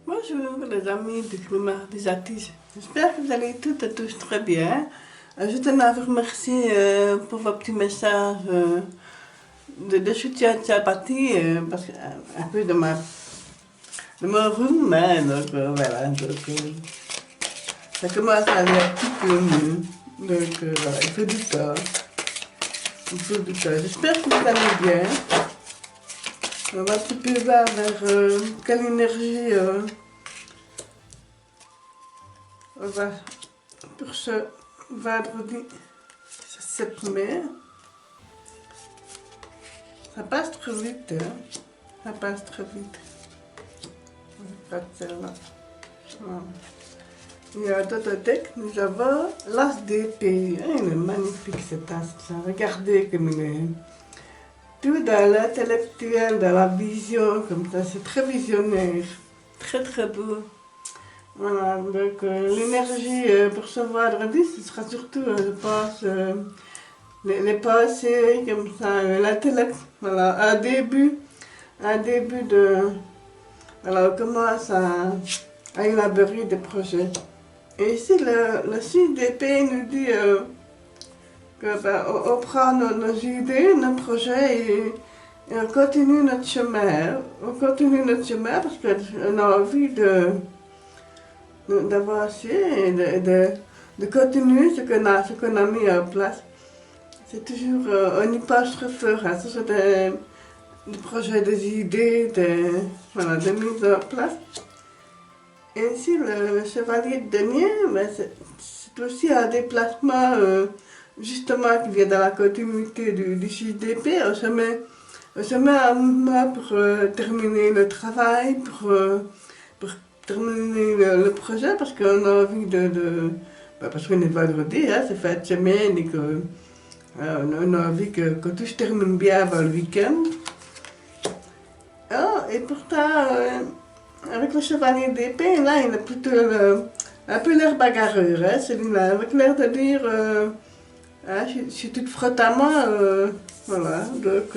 Bonjour les amis du climat des Attiges. J'espère que vous allez toutes et tous très bien. Je tenais à vous remercier pour vos petits messages de soutien de sympathie parce que un peu de mon rhume, hein, donc voilà. Donc, ça commence à aller un petit peu mieux. Donc voilà, il faut du temps. Il faut du temps. J'espère que vous allez bien. On va un petit peu voir vers quelle énergie on va pour ce vendredi 7 mai. Ça passe trop vite, hein? Ça passe trop vite. Pas celle-là. Et à Tototech, nous avons l'as d'épée. Il est magnifique cet as. Regardez comme il est. Tout dans l'intellectuel, dans la vision, comme ça, c'est très visionnaire. Très très beau. Voilà, donc l'énergie pour ce vendredi, ce sera surtout, je pense, les pensées, comme ça, l'intellect, voilà, un début de, voilà, on commence à élaborer des projets. Et ici, le CDP nous dit que, ben, on prend nos idées, nos projets et on continue notre chemin. On continue notre chemin parce qu'on a envie d'avancer et de continuer ce qu'on a mis en place. C'est toujours, on y passe très fort, hein. Ce sont des projets, des idées, voilà, des mises en place. Et ici, le chevalier de denier, ben, c'est aussi un déplacement justement qui vient dans la continuité du JDP. On se met en mouvement pour terminer le travail, pour terminer le projet, parce qu'on a envie parce qu'on est vendredi, hein, c'est fin de semaine et que on a envie que tout se termine bien avant le week-end. Ah, et pourtant, avec le chevalier d'épée, là, il a plutôt un peu l'air bagarreur, hein, celui-là, avec l'air de dire hein, je suis toute frotte à moi, voilà, donc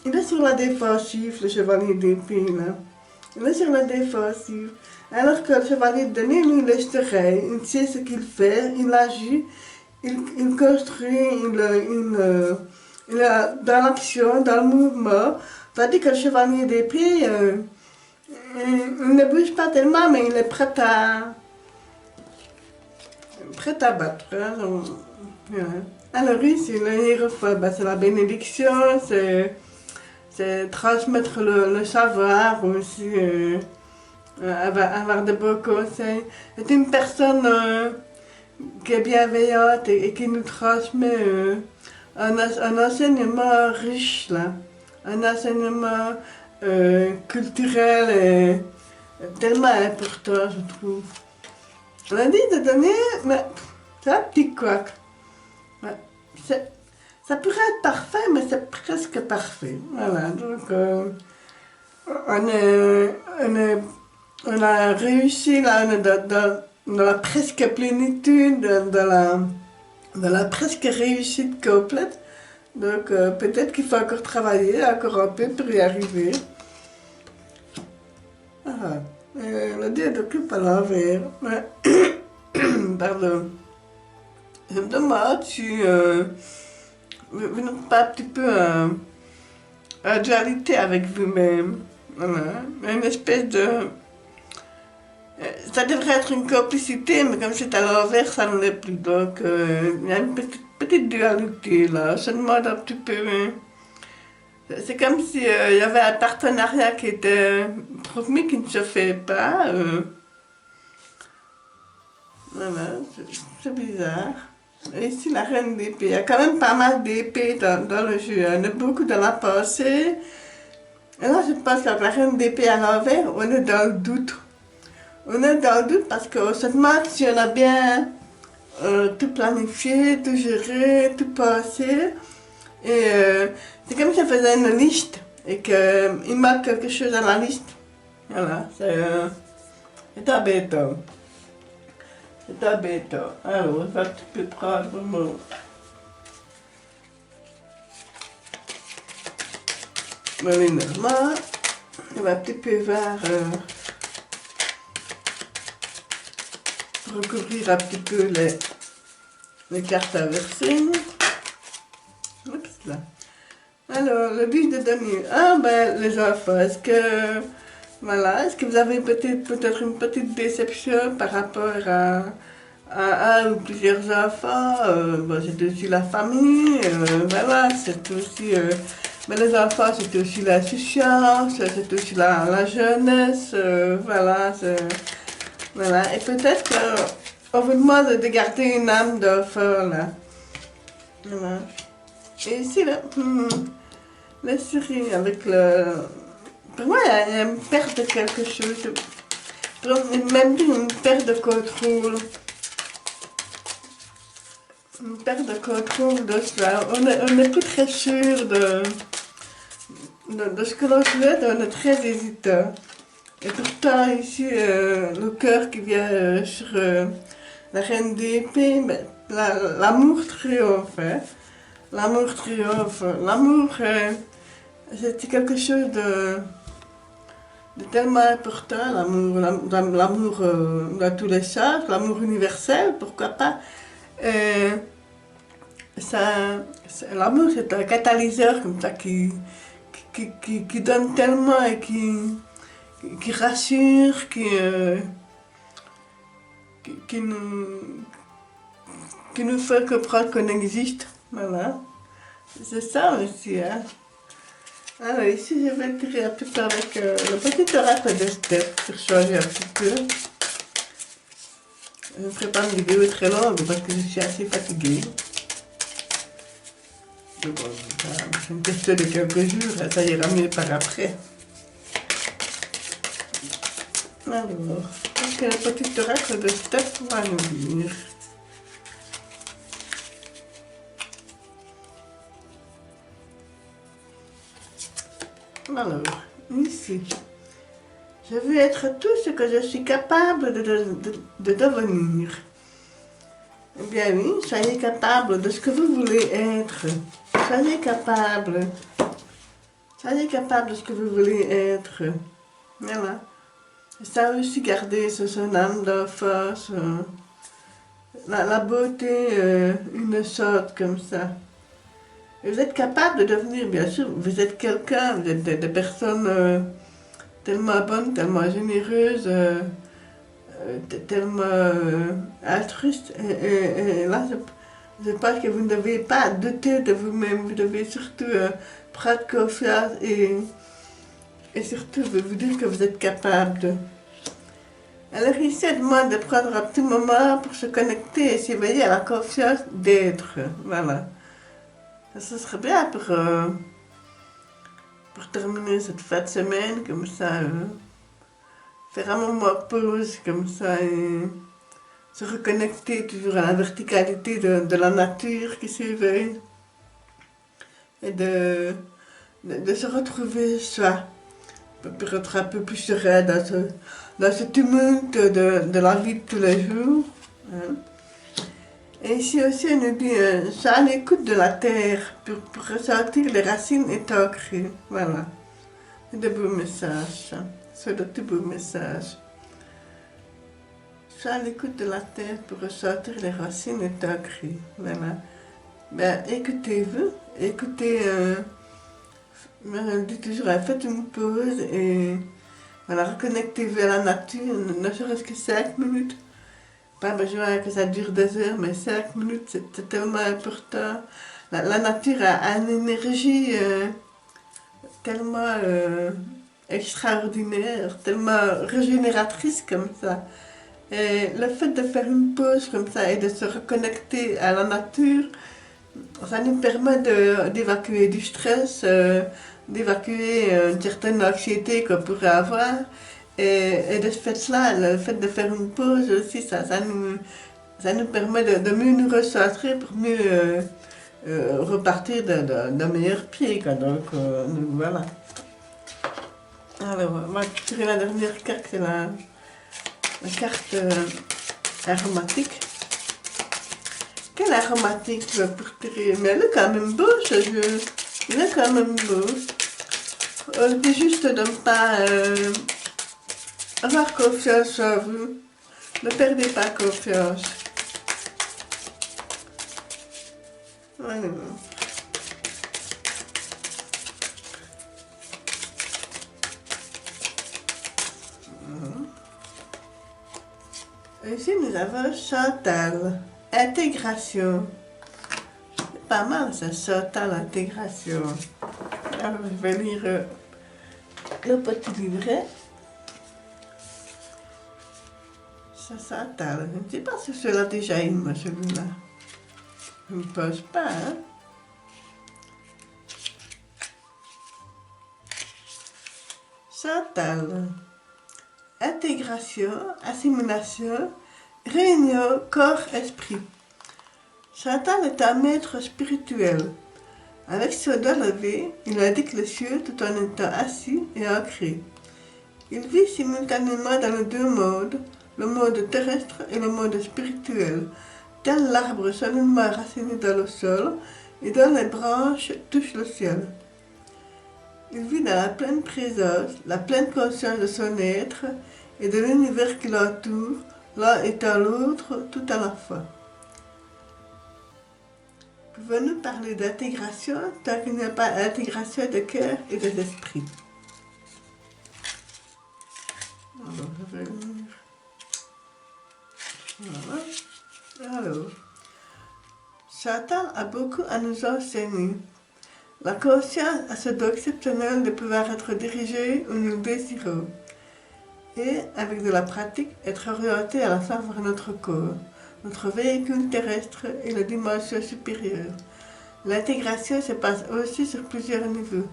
il est sur la défensive, le chevalier d'épée, là. Il est sur la défensive. Alors que le chevalier de denier, lui, il est serein, il sait ce qu'il fait, il agit, il construit, il est dans l'action, dans le mouvement. Tandis que le chevalier d'épée, il ne bouge pas tellement, mais il est prêt à battre. Hein, donc, ouais. Alors ici, le hiérophant, ben, c'est la bénédiction, c'est transmettre le savoir aussi, avoir de beaux conseils. C'est une personne qui est bienveillante et qui nous transmet un enseignement riche, là. Un enseignement culturel et tellement important, je trouve. Lundi de donner, mais c'est un petit couac. Ça pourrait être parfait, mais c'est presque parfait. Voilà, donc on a réussi, là, on est dans la presque plénitude, dans la presque réussite complète. Donc peut-être qu'il faut encore travailler, encore un peu pour y arriver. Ah, le dieu d'occupe à l'envers. Pardon. Je me demande si vous n'êtes pas un petit peu en dualité avec vous-même. Voilà. Une espèce de... ça devrait être une complicité, mais comme c'est à l'envers, ça ne l'est plus. Donc, il y a une petite dualité là. On se demande un petit peu... c'est comme si il y avait un partenariat qui était promis, qui ne se fait pas. Voilà, c'est bizarre. Et ici, la reine d'épée, il y a quand même pas mal d'épées dans le jeu. Il y en a beaucoup dans la pensée. Et là, je pense qu'avec la reine d'épée à l'envers, on est dans le doute. On est dans le doute parce qu'on se demande si on a bien tout planifié, tout géré, tout pensé. Et c'est comme si on faisait une liste et qu'il manque quelque chose dans la liste. Voilà, c'est embêtant. C'est embêtant. Alors, on va un petit peu prendre mon... normalement, on va un petit peu voir, recouvrir un petit peu les cartes à verser. Oups, là. Alors, le but de donner. Ah ben, les enfants, est-ce que vous avez peut-être une petite déception par rapport à un ou plusieurs enfants? Bon, c'est aussi la famille, voilà, c'est aussi, mais les enfants, c'est aussi l'insouciance, c'est aussi la jeunesse, voilà, voilà. Et peut-être on vous demande de garder une âme d'enfant, là. Voilà. Et ici, là, la souris avec le... Pour moi, il y a une perte de quelque chose. Même une perte de contrôle. Une perte de contrôle de cela. On n'est plus très sûr de ce que l'on souhaite, on est très hésitant. Et pourtant, ici, le cœur qui vient sur la reine d'épée, ben, l'amour triomphe. Hein. L'amour triomphe. L'amour, c'est quelque chose de tellement important, l'amour dans tous les sens, l'amour universel, pourquoi pas. L'amour, c'est un catalyseur comme ça qui donne tellement et qui rassure, qui nous fait comprendre qu'on existe. Voilà. C'est ça aussi. Hein. Alors ici, je vais tirer un petit peu avec le petit oracle de Steph pour changer un petit peu. Je ne ferai pas une vidéo très longue parce que je suis assez fatiguée. Donc, c'est une question de quelques jours, ça ira mieux par après. Alors, qu'est-ce que le petit oracle de Steph va nous dire? Alors, ici, je veux être tout ce que je suis capable de devenir. Eh bien oui, soyez capable de ce que vous voulez être. Soyez capable de ce que vous voulez être. Voilà. Et ça aussi, garder son âme d'enfant, la beauté innocente comme ça. Et vous êtes capable de devenir, bien sûr, vous êtes quelqu'un, vous êtes des personnes tellement bonnes, tellement généreuses, tellement altruistes. Et là, je pense que vous ne devez pas douter de vous-même, vous devez surtout prendre confiance et surtout vous dire que vous êtes capable de. Alors ici, elle demande de prendre un petit moment pour se connecter et s'éveiller à la confiance d'être. Voilà. Ça serait bien pour terminer cette fin de semaine, comme ça, faire un moment pause, comme ça, et se reconnecter toujours à la verticalité de la nature qui s'éveille, et de se retrouver soi, pour être un peu plus serein dans ce tumulte de la vie de tous les jours. Hein. Et ici aussi, on nous dit, ça à l'écoute de la terre, pour ressentir les racines et ancrées. Voilà. C'est de beaux messages. C'est de tout beaux messages. Ça à l'écoute de la terre, pour ressentir les racines et ancrées. Voilà. Ben, écoutez-vous. Écoutez, on dit toujours, faites une pause et voilà, reconnectez-vous à la nature, ne serait-ce que 5 minutes. Pas besoin que ça dure 2 heures, mais 5 minutes, c'est tellement important. La nature a une énergie tellement extraordinaire, tellement régénératrice comme ça. Et le fait de faire une pause comme ça et de se reconnecter à la nature, ça nous permet d'évacuer du stress, d'évacuer une certaine anxiété qu'on pourrait avoir. Et de ce fait-là, le fait de faire une pause aussi, ça nous permet de mieux nous recentrer pour mieux repartir d'un meilleur pied. Quoi. Donc voilà. Alors, on va tirer la dernière carte, c'est la carte aromatique. Quelle aromatique pour tirer? Mais elle est quand même beau ce jeu. Il est quand même beau. je dis juste de ne pas avoir confiance en vous. Ne perdez pas confiance. Voilà. Ici, nous avons Chantal. Intégration. C'est pas mal ça, Chantal, intégration. Alors, je vais lire le petit livret. Ça, Chantal. Je ne sais pas si cela a déjà eu, moi, celui-là. Je ne pense pas, hein. Chantal. Intégration, assimilation, réunion, corps-esprit. Chantal est un maître spirituel. Avec son doigt levé, il indique le ciel tout en étant assis et ancré. Il vit simultanément dans les deux mondes, le monde terrestre et le monde spirituel, tel l'arbre solidement raciné dans le sol et dont les branches touchent le ciel. Il vit dans la pleine présence, la pleine conscience de son être et de l'univers qui l'entoure, l'un étant l'autre tout à la fois. Pouvons-nous parler d'intégration tant qu'il n'y a pas d'intégration de cœur et des esprits? Alors, je vais lire. Voilà. Alors, Chantal a beaucoup à nous enseigner. La conscience a ce don exceptionnel de pouvoir être dirigée où nous le désirons et, avec de la pratique, être orienté à la fois vers notre corps, notre véhicule terrestre et la dimension supérieure. L'intégration se passe aussi sur plusieurs niveaux.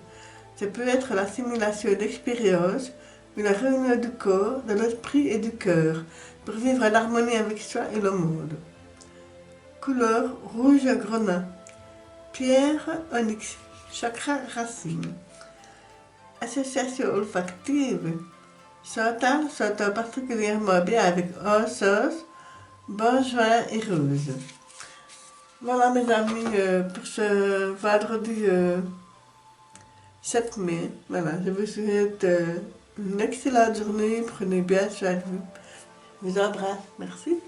Ça peut être l'assimilation d'expériences, ou la réunion du corps, de l'esprit et du cœur, pour vivre en harmonie avec soi et le monde. Couleur rouge grenat. Pierre onyx. Chakra racine. Association olfactive. Chantal s'entend particulièrement bien avec encens, benjoin et rose. Voilà mes amis pour ce vendredi 7 mai. Voilà, je vous souhaite une excellente journée. Prenez bien soin de vous. Je vous embrasse. Merci.